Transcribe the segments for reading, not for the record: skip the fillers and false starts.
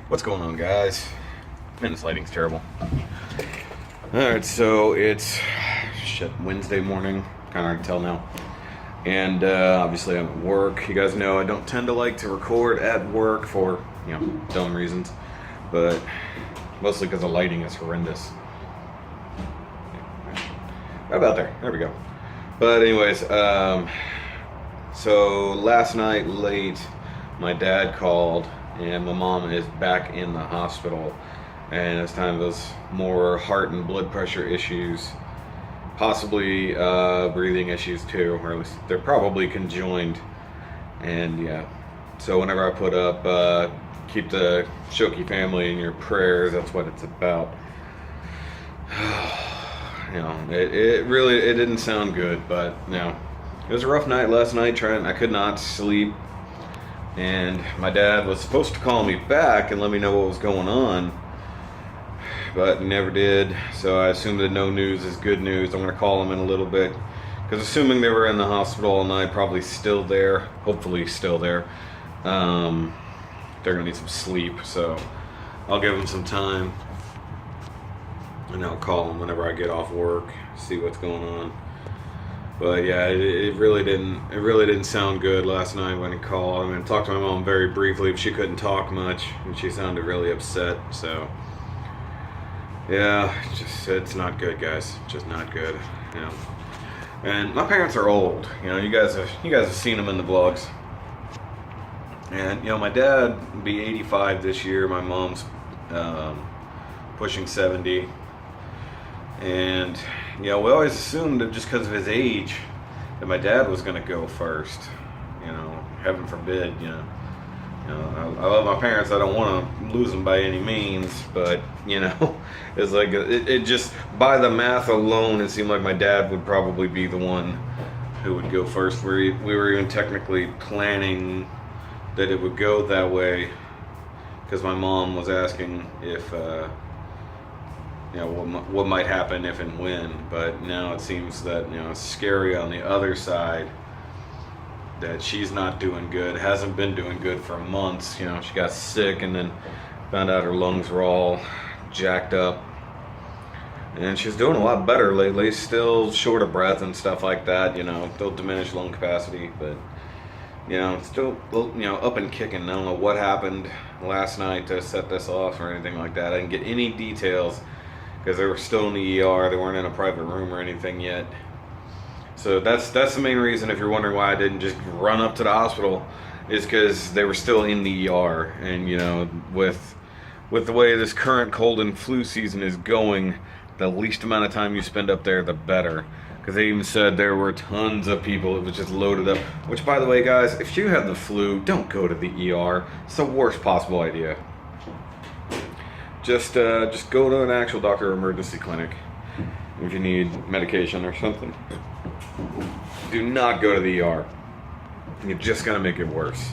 What's going on, guys? Man, this lighting's terrible. Alright, so it's Wednesday morning, kind of hard to tell now. And obviously I'm at work. You guys know I don't tend to like to record at work for, dumb reasons. But mostly because the lighting is horrendous. Right about there. There we go. But anyways, so last night late, my dad called and my mom is back in the hospital, and it's time those more heart and blood pressure issues, possibly breathing issues too, or at least they're probably conjoined. And yeah, so whenever I put up keep the Shoky family in your prayers, that's what it's about. It really didn't sound good, but it was a rough night last night. I could not sleep. And my dad was supposed to call me back and let me know what was going on, but he never did. So I assumed that no news is good news. I'm going to call him in a little bit, because assuming they were in the hospital all night, probably still there, hopefully still there. They're going to need some sleep, so I'll give them some time. And I'll call them whenever I get off work, see what's going on. But yeah, it really didn't sound good last night when he called. I talked to my mom very briefly, but she couldn't talk much, and she sounded really upset. So yeah, it's not good, guys. Just not good. And my parents are old. You guys have seen them in the vlogs. And my dad will be 85 this year. My mom's pushing 70. And we always assumed that just because of his age that my dad was going to go first. Heaven forbid. I love my parents. I don't want to lose them by any means, but it's like it just, by the math alone, it seemed like my dad would probably be the one who would go first. We were even technically planning that it would go that way, because my mom was asking if what might happen if and when. But now it seems that it's scary on the other side, that she's not doing good, hasn't been doing good for months. She got sick and then found out her lungs were all jacked up, and she's doing a lot better lately. Still short of breath and stuff like that, still diminished lung capacity, but still up and kicking. I don't know what happened last night to set this off or anything like that. I didn't get any details, because they were still in the ER. They weren't in a private room or anything yet. So that's the main reason, if you're wondering why I didn't just run up to the hospital, is because they were still in the ER. And with the way this current cold and flu season is going, the least amount of time you spend up there, the better. Because they even said there were tons of people that was just loaded up. Which, by the way, guys, if you have the flu, don't go to the ER. It's the worst possible idea. Just go to an actual doctor or emergency clinic if you need medication or something. Do not go to the ER. You're just gonna make it worse.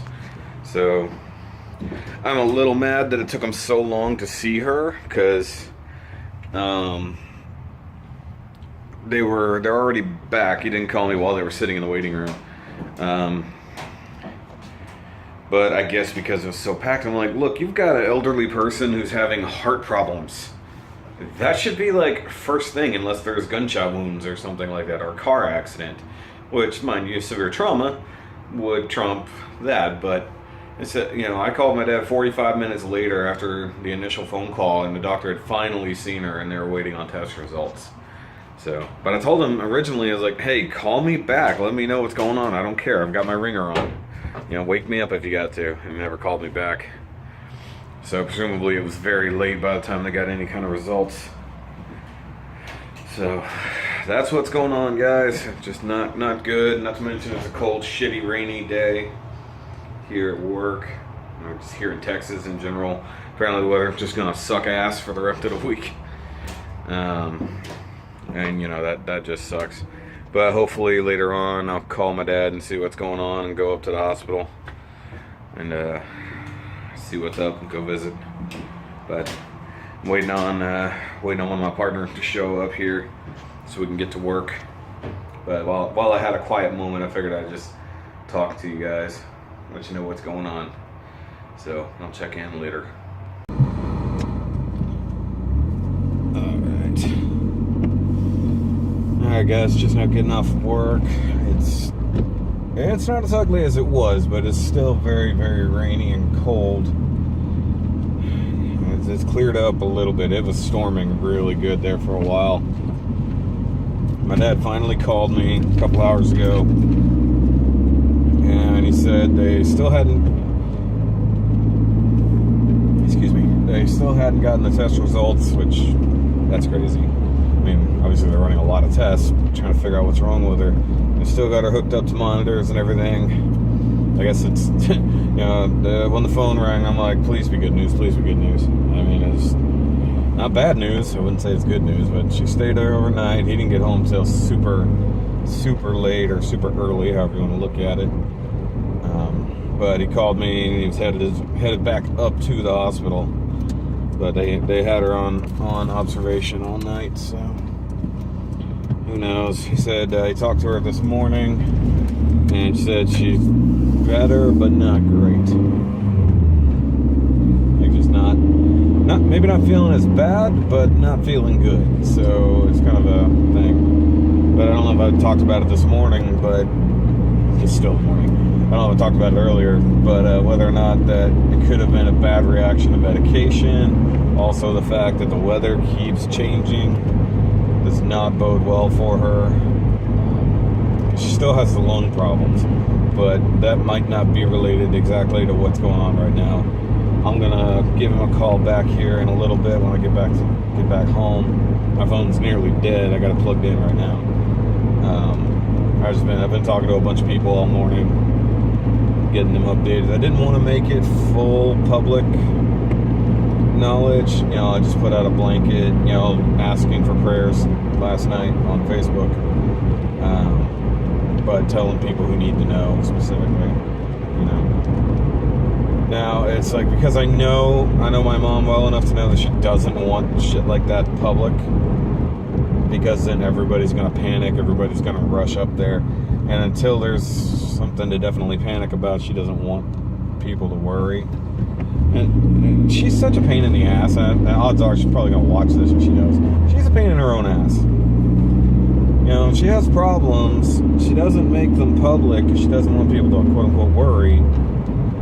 So I'm a little mad that it took them so long to see her, because they're already back. He didn't call me while they were sitting in the waiting room. But I guess because it was so packed, I'm like, look, you've got an elderly person who's having heart problems. That should be like first thing, unless there's gunshot wounds or something like that, or a car accident, which, mind you, severe trauma would trump that. But it's I called my dad 45 minutes later after the initial phone call, and the doctor had finally seen her, and they were waiting on test results. So, but I told him originally, I was like, hey, call me back, let me know what's going on. I don't care. I've got my ringer on. Wake me up if you got to. And never called me back. So presumably it was very late by the time they got any kind of results. So that's what's going on, guys. Just not good. Not to mention it's a cold, shitty, rainy day here at work, or just here in Texas in general. Apparently the weather's just gonna suck ass for the rest of the week. And that just sucks. But hopefully later on I'll call my dad and see what's going on, and go up to the hospital and see what's up and go visit. But I'm waiting on one of my partners to show up here so we can get to work. But while I had a quiet moment, I figured I'd just talk to you guys, let you know what's going on. So I'll check in later. I guess, just not getting off work. It's not as ugly as it was, but it's still very, very rainy and cold. It's cleared up a little bit. It was storming really good there for a while. My dad finally called me a couple hours ago, and he said they still hadn't gotten the test results, which, that's crazy. I mean, obviously they're running a lot of tests, trying to figure out what's wrong with her. They still got her hooked up to monitors and everything. I guess it's, when the phone rang, I'm like, please be good news, please be good news. I mean, it's not bad news. I wouldn't say it's good news, but she stayed there overnight. He didn't get home till super, super late or super early, however you want to look at it. But he called me and he was headed back up to the hospital. But they had her on observation all night, so who knows. He said he talked to her this morning, and she said she's better, but not great. Like, just not maybe not feeling as bad, but not feeling good. So it's kind of a thing. But I don't know if I talked about it this morning, but it's still morning. I don't know if I talked about it earlier, but whether or not that it could have been a bad reaction to medication. Also, the fact that the weather keeps changing does not bode well for her. She still has the lung problems, but that might not be related exactly to what's going on right now. I'm gonna give him a call back here in a little bit when I get back home. My phone's nearly dead. I got it plugged in right now. I've been talking to a bunch of people all morning, getting them updated. I didn't want to make it full public knowledge. I just put out a blanket, asking for prayers last night on Facebook, but telling people who need to know specifically. Now it's like, because I know my mom well enough to know that she doesn't want shit like that public, because then everybody's gonna panic, everybody's gonna rush up there, and until there's something to definitely panic about, she doesn't want people to worry. And she's such a pain in the ass, and odds are she's probably gonna watch this and she knows. She's a pain in her own ass. If she has problems, she doesn't make them public because she doesn't want people to quote unquote worry.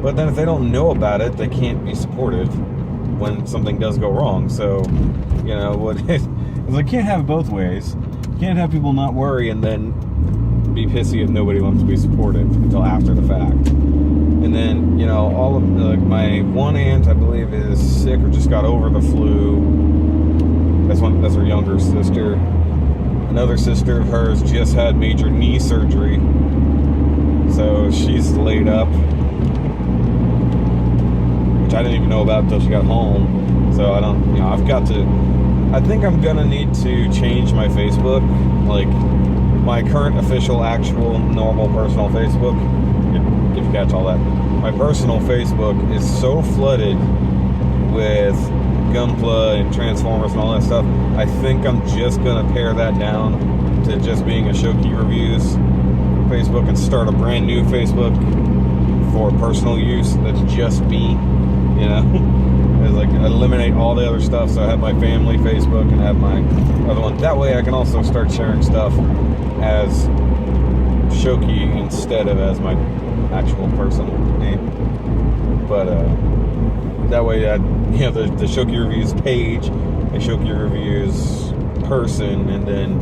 But then if they don't know about it, they can't be supportive when something does go wrong. So, it's like, can't have it both ways. You can't have people not worry and then be pissy if nobody wants to be supportive until after the fact. And then, all of my one aunt, I believe, is sick or just got over the flu. That's her younger sister. Another sister of hers just had major knee surgery, so she's laid up, which I didn't even know about until she got home. So I don't, I think I'm gonna need to change my Facebook, like my current official, actual, normal, personal Facebook, if you catch all that. My personal Facebook is so flooded with Gunpla and Transformers and all that stuff. I think I'm just gonna pare that down to just being a Shoky Reviews Facebook and start a brand new Facebook for personal use that's just me, It's like eliminate all the other stuff, so I have my family Facebook and have my other one. That way I can also start sharing stuff as Shoky instead of as my actual personal name. But that way, the Shoky Reviews page, a Shoky Reviews person, and then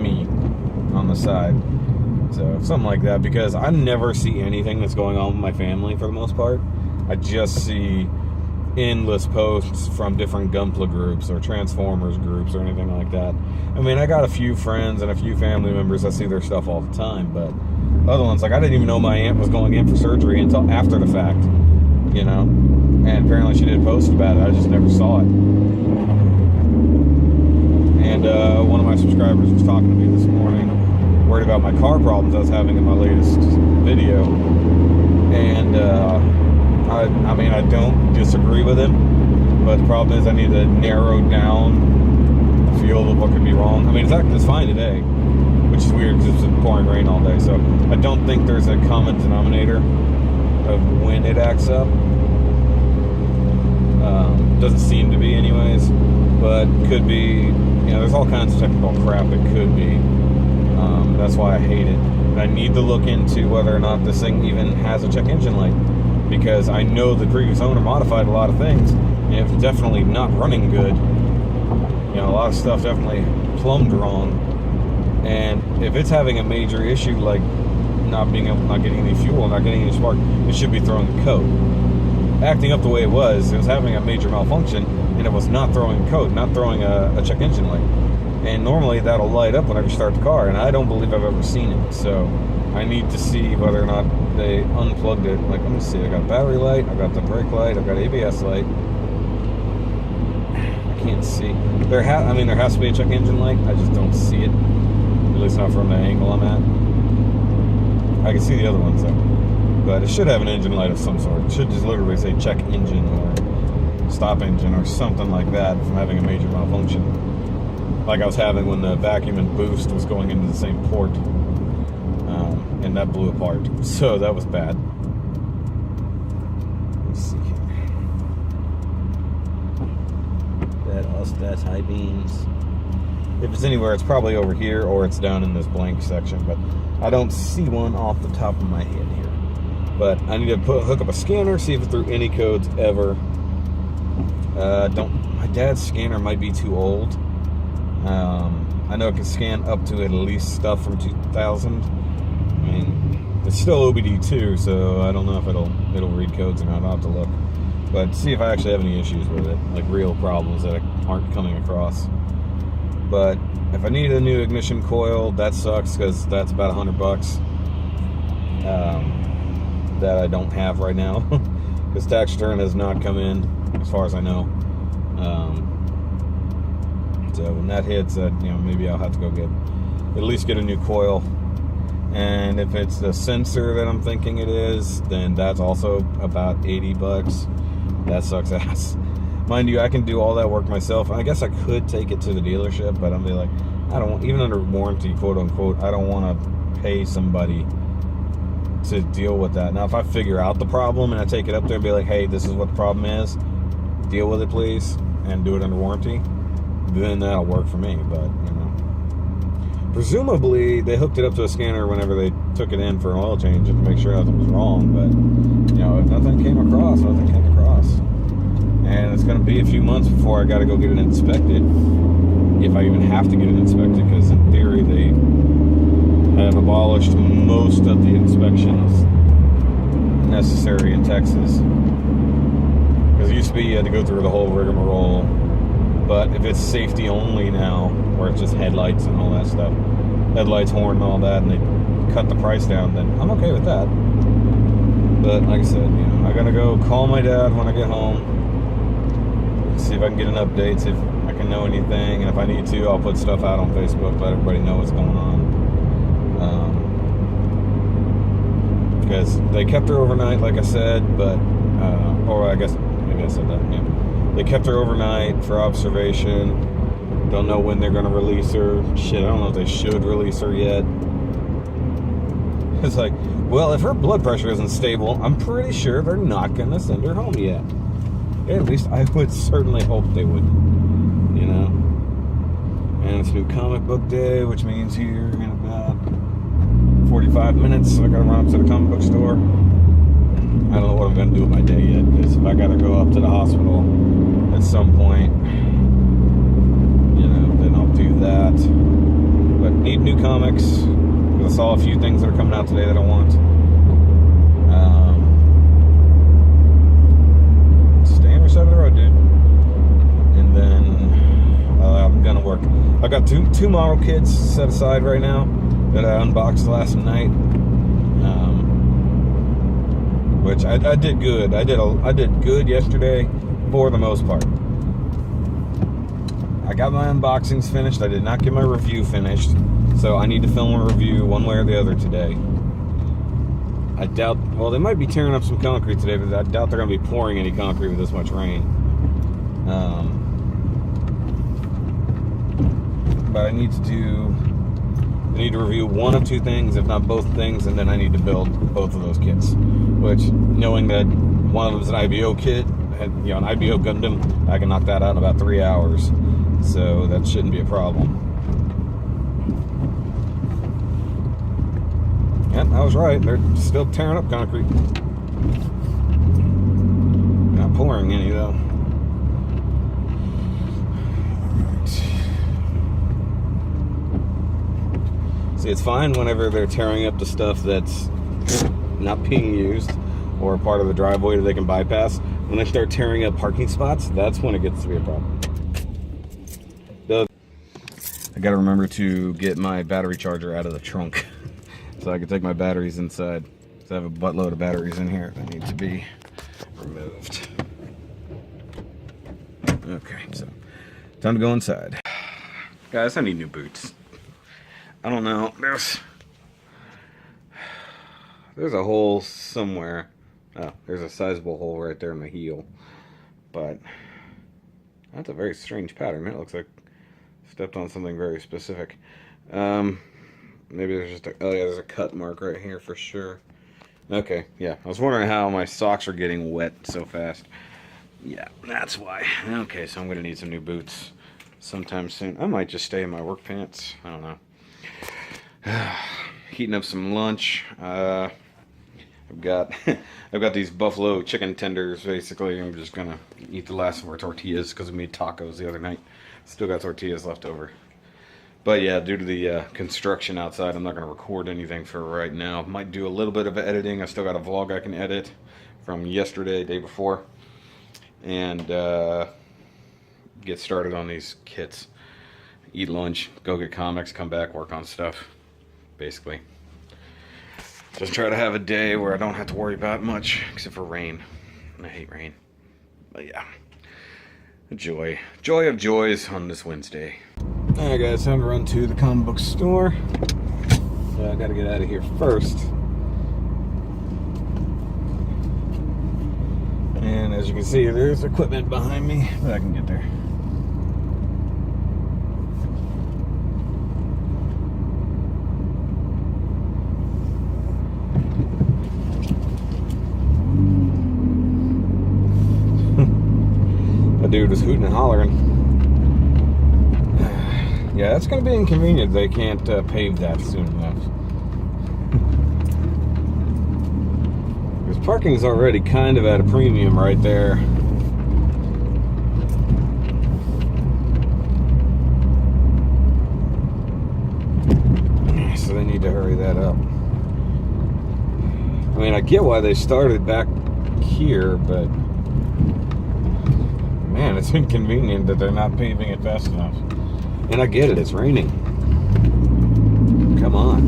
me on the side. So something like that, because I never see anything that's going on with my family for the most part. I just see endless posts from different Gunpla groups or Transformers groups or anything like that. I mean, I got a few friends and a few family members. I see their stuff all the time, but other ones, like, I didn't even know my aunt was going in for surgery until after the fact, and apparently she did post about it. I just never saw it. And one of my subscribers was talking to me this morning, worried about my car problems I was having in my latest video, and I don't disagree with him, but the problem is I need to narrow down the field of what could be wrong. I mean, it's fine today, which is weird because it's been pouring rain all day, so I don't think there's a common denominator of when it acts up. Doesn't seem to be anyways, but could be there's all kinds of technical crap it could be. That's why I hate it. And I need to look into whether or not this thing even has a check engine light, because I know the previous owner modified a lot of things, and it's definitely not running good. A lot of stuff definitely plumbed wrong. And if it's having a major issue like not getting any fuel, not getting any spark, it should be throwing a code. Acting up the way it was having a major malfunction, and it was not throwing a code, not throwing a check engine light. And normally that'll light up whenever you start the car, and I don't believe I've ever seen it. So I need to see whether or not they unplugged it. Like, let me see, I got battery light, I got the brake light, I've got ABS light. I can't see. There has to be a check engine light. I just don't see it. At least not from the angle I'm at. I can see the other ones though. But it should have an engine light of some sort. It should just literally say check engine or stop engine or something like that from having a major malfunction. Like I was having when the vacuum and boost was going into the same port. And that blew apart. So that was bad. Let's see here. That's high beams. If it's anywhere, it's probably over here or it's down in this blank section, but I don't see one off the top of my head here. But I need to hook up a scanner, see if it threw any codes ever. My dad's scanner might be too old. I know it can scan up to at least stuff from 2000. I mean, it's still OBD2, so I don't know if it'll read codes or not. I'll have to look. But see if I actually have any issues with it, like real problems that aren't coming across. But if I need a new ignition coil, that sucks because that's about $100 that I don't have right now. Because tax return has not come in, as far as I know. So when that hits, maybe I'll have to go at least get a new coil. And if it's the sensor that I'm thinking it is, then that's also about $80. That sucks ass. Mind you, I can do all that work myself. I guess I could take it to the dealership, but I'm be like, I don't want, even under warranty, quote unquote, I don't want to pay somebody to deal with that. Now, if I figure out the problem and I take it up there and be like, hey, this is what the problem is, deal with it, please, and do it under warranty, then that'll work for me. But, presumably they hooked it up to a scanner whenever they took it in for an oil change to make sure nothing was wrong. But, if nothing came across, nothing came across. And it's going to be a few months before I got to go get it inspected, if I even have to get it inspected, because in theory they have abolished most of the inspections necessary in Texas. Because it used to be you had to go through the whole rigmarole, but if it's safety only now, where it's just headlights and all that stuff, headlights, horn and all that, and they cut the price down, then I'm okay with that. But like I said, I gotta go call my dad when I get home, see if I can get an update, see if I can know anything, and if I need to, I'll put stuff out on Facebook, let everybody know what's going on. Because they kept her overnight, like I said, but, or I guess, maybe I said that, yeah. They kept her overnight for observation. Don't know when they're going to release her. Shit, I don't know if they should release her yet. It's like, well, if her blood pressure isn't stable, I'm pretty sure they're not going to send her home yet. At least I would certainly hope they would, And it's new comic book day, which means here in about 45 minutes, I gotta run up to the comic book store. I don't know what I'm gonna do with my day yet, because if I gotta go up to the hospital at some point, then I'll do that. But need new comics, because I saw a few things that are coming out today that I want. Stay on your side of the road, dude. And then I'm gonna work. I've got two model kits set aside right now that I unboxed last night, which I did good. I did good yesterday for the most part. I got my unboxings finished. I did not get my review finished, so I need to film a review one way or the other today. I doubt, well, they might be tearing up some concrete today, but I doubt they're going to be pouring any concrete with this much rain. But I need to review one of two things, if not both things, and then I need to build both of those kits. Which, knowing that one of them is an IBO kit, an IBO Gundam, I can knock that out in about 3 hours. So that shouldn't be a problem. Yep, I was right. They're still tearing up concrete. Not pouring any though. See, it's fine whenever they're tearing up the stuff that's not being used or part of the driveway that they can bypass. When they start tearing up parking spots, that's when it gets to be a problem. I gotta remember to get my battery charger out of the trunk so I can take my batteries inside. So I have a buttload of batteries in here that need to be removed. Okay, so time to go inside. Guys, I need new boots. I don't know, there's a hole somewhere. Oh, there's a sizable hole right there in the heel. But that's a very strange pattern. It looks like I stepped on something very specific. Maybe there's just a, oh yeah, there's a cut mark right here for sure. Okay, yeah, I was wondering how my socks are getting wet so fast. Yeah, that's why. Okay, so I'm gonna need some new boots sometime soon. I might just stay in my work pants. I don't know. Heating up some lunch. I've got these buffalo chicken tenders. Basically, I'm just gonna eat the last of our tortillas because we made tacos the other night. Still got tortillas left over. But yeah, due to the construction outside, I'm not gonna record anything for right now. Might do a little bit of editing. I still got a vlog I can edit from yesterday, day before, and get started on these kits. Eat lunch, go get comics, come back, work on stuff. Basically, just try to have a day where I don't have to worry about much except for rain. I hate rain. But yeah, joy of joys on this Wednesday. Alright guys, time to run to the comic book store. So I gotta get out of here first. And as you can see, there's equipment behind me, but I can get there. That dude was hooting and hollering. Yeah, that's going to be inconvenient. They can't pave that soon enough. Because parking's already kind of at a premium right there. So they need to hurry that up. I mean, I get why they started back here, but man, it's inconvenient that they're not paving it fast enough. And I get it, it's raining. Come on.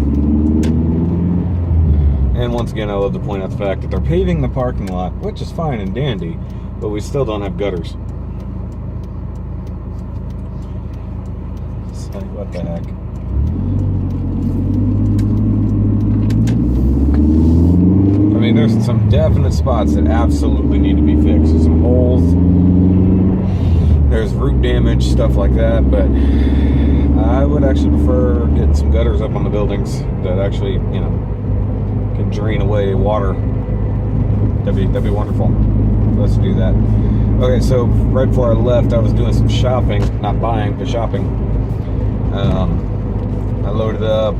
And once again, I love to point out the fact that they're paving the parking lot, which is fine and dandy, but we still don't have gutters. It's like, what the heck? I mean, there's some definite spots that absolutely need to be fixed. There's some holes. There's root damage, stuff like that, but I would actually prefer getting some gutters up on the buildings that actually, you know, can drain away water. That'd be wonderful. Let's do that. Okay, so right before I left, I was doing some shopping, not buying, but shopping. I loaded up,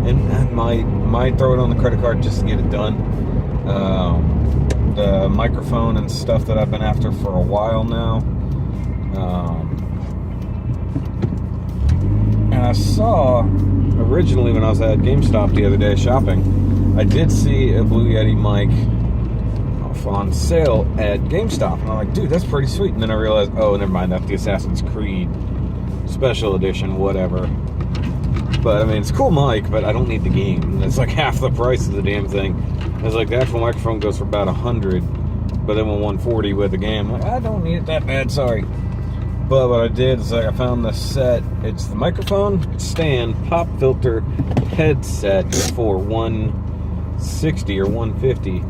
and I might throw it on the credit card just to get it done. The microphone and stuff that I've been after for a while now. And I saw, originally when I was at GameStop the other day shopping, I did see a Blue Yeti mic on sale at GameStop. And I'm like, dude, that's pretty sweet. And then I realized, oh, never mind, that's the Assassin's Creed Special Edition, whatever. But, I mean, it's a cool mic, but I don't need the game. It's like half the price of the damn thing. It's like the actual microphone goes for about $100, but then with $140 with the game, I'm like, I don't need it that bad, sorry. But what I did is like I found the set. It's the microphone, stand, pop filter, headset for $160 or $150,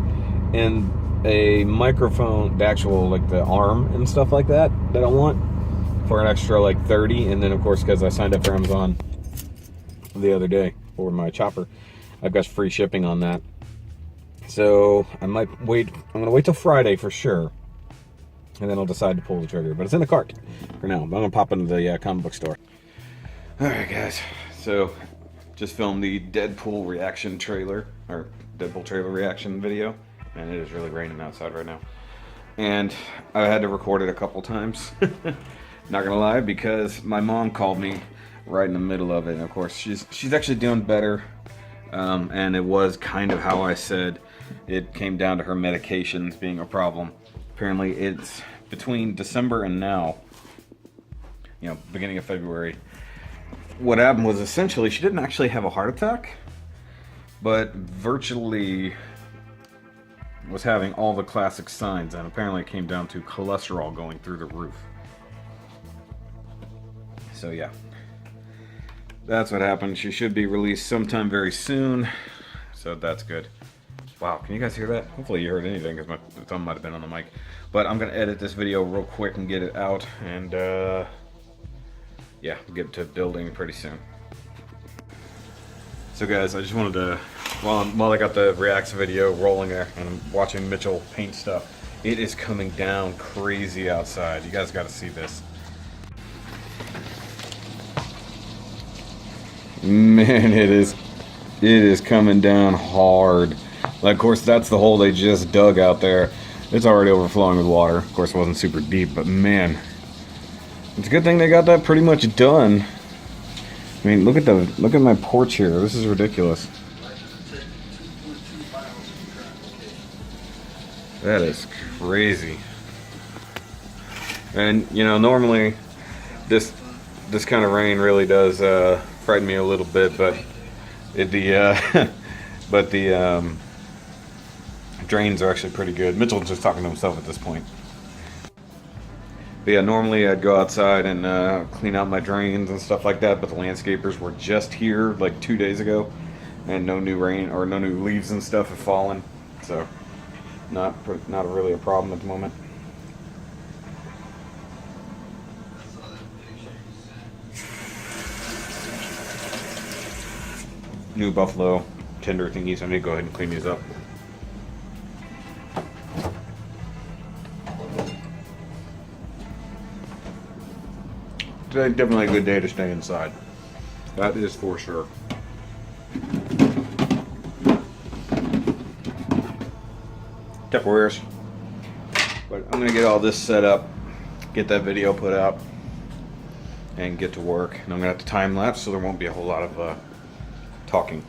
and a microphone, the actual like the arm and stuff like that I want for an extra like $30. And then of course, because I signed up for Amazon the other day for my chopper, I've got free shipping on that. So I might wait. I'm gonna wait till Friday for sure. and then I'll decide to pull the trigger. But it's in the cart for now. I'm gonna pop into the comic book store. All right, guys. So just filmed the Deadpool reaction trailer, or Deadpool trailer reaction video, and it is really raining outside right now. And I had to record it a couple times. Not gonna lie, because my mom called me right in the middle of it. And of course, she's actually doing better. And it was kind of how I said. It came down to her medications being a problem. Apparently, it's between December and now, you know, beginning of February. What happened was essentially she didn't actually have a heart attack, but virtually was having all the classic signs, and apparently it came down to cholesterol going through the roof. So yeah, that's what happened. She should be released sometime very soon, so that's good. Wow, can you guys hear that? Hopefully you heard anything, because my thumb might have been on the mic. But I'm going to edit this video real quick and get it out, and yeah, get to building pretty soon. So guys, I just wanted to, while I got the reacts video rolling there, and I'm watching Mitchell paint stuff, it is coming down crazy outside. You guys got to see this. Man, it is coming down hard. Like, of course, that's the hole they just dug out there. It's already overflowing with water. Of course, it wasn't super deep, but man, it's a good thing they got that pretty much done. I mean, look at my porch here. This is ridiculous. That is crazy. And you know, normally this kind of rain really does frighten me a little bit, but the drains are actually pretty good. Mitchell's just talking to himself at this point. But yeah, normally I'd go outside and clean out my drains and stuff like that, but the landscapers were just here like 2 days ago, and no new rain or no new leaves and stuff have fallen, so not really a problem at the moment. New buffalo tinder thingies. I need to go ahead and clean these up. Today, definitely a good day to stay inside. That is for sure. Tupperwares. But I'm gonna get all this set up, get that video put out, and get to work. And I'm gonna have to time lapse, so there won't be a whole lot of talking.